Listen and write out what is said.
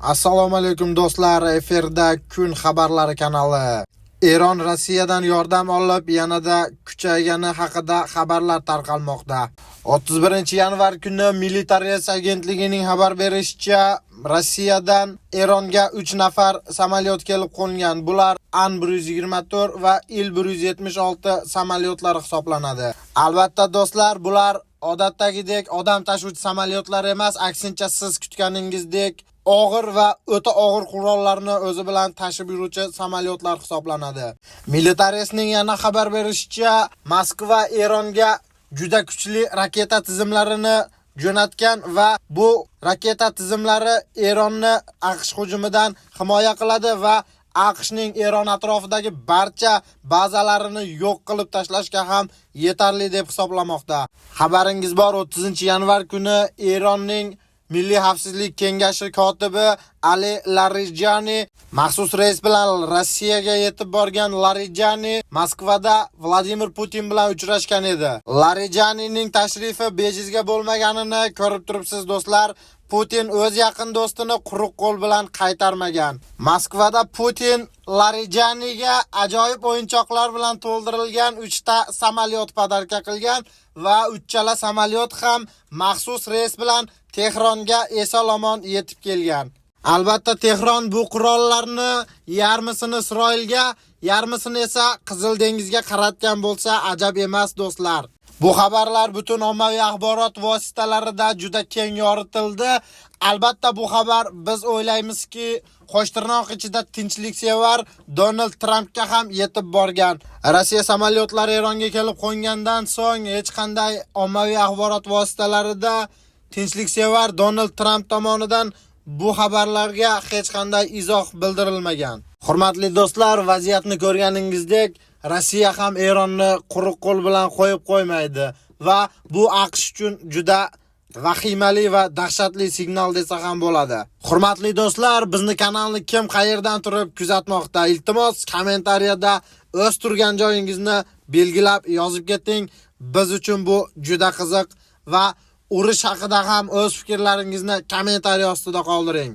Assalomu alaykum do'stlar, efirda kun xabarlari kanali. Eron Rossiyadan yordam olib, yanada kuchaygani haqida xabarlar tarqalmoqda. 31-yanvar kuni Militares agentligining xabar berishicha, Rossiyadan Eronga 3 nafar samolyot kelib qo'ngan. Bular An-124 va Il-176 samolyotlari hisoblanadi. Albatta do'stlar, bular odatdagidek odam tashuvchi samolyotlar emas, aksincha siz kutganingizdek og'ir va o'ta og'ir qurollarni o'zi bilan tashib yuruvchi samolyotlar hisoblanadi. Militaresning yana xabar berishicha, Moskva Eronga juda kuchli raketa tizimlarini jo'natgan va bu raketa tizimlari Eronni AQSh hujumidan himoya qiladi va AQShning Eron atrofidagi barcha bazalarini yo'q qilib tashlashga ham yetarli deb hisoblamoqda. Xabaringiz bor, 30-yanvar kuni Eronning Milliy xavfsizlik kengashi kotibi Ali Larijani maxsus reys bilan Rossiyaga yetib borgan. Larijani Moskvada Vladimir Putin bilan uchrashgan edi. Larijanining tashrifi bejizga bo'lmaganini ko'rib turibsiz do'stlar. Putin o'z yaqin do'stini quruq qo'l bilan qaytarmagan. Moskvada Putin Larijaniga ajoyib o'yinchoqlar bilan to'ldirilgan 3 ta samolyot podarka qilgan va uchala samolyot ham maxsus reys bilan Tehronga eson-omon yetib kelgan. Albatta Tehron bu qurollarni yarmisini Isroilga, yarmisini esa Qizil dengizga qaratgan bo'lsa ajab emas do'stlar. Bu xabarlar butun ommaviy axborot vositalarida juda keng yoritildi. Albatta bu xabar biz o'ylaymizki, Qo'shtirnoq ichida tinchliksevar Donald Trampga ham yetib borgan. Rossiya samolyotlari Eronga kelib qo'ngandan so'ng hech qanday ommaviy axborot vositalarida tinchliksevar Donald Tramp tomonidan bu xabarlarga hech qanday izoh bildirilmagan. Hurmatli do'stlar, vaziyatni ko'rganingizdek, Rossiya ham Eronni quruq qo'l bilan qo'yib qo'ymaydi va bu AQSh uchun juda vahimali va dahshatli signal desa ham bo'ladi. Hurmatli do'stlar, bizni kanalni kim qayerdan turib kuzatmoqda? Iltimos kommentariyada o'z turgan joyingizni belgilab yozib keting. Biz uchun bu juda qiziq va urush haqida ham o'z fikrlaringizni kommentariy ostida qoldiring.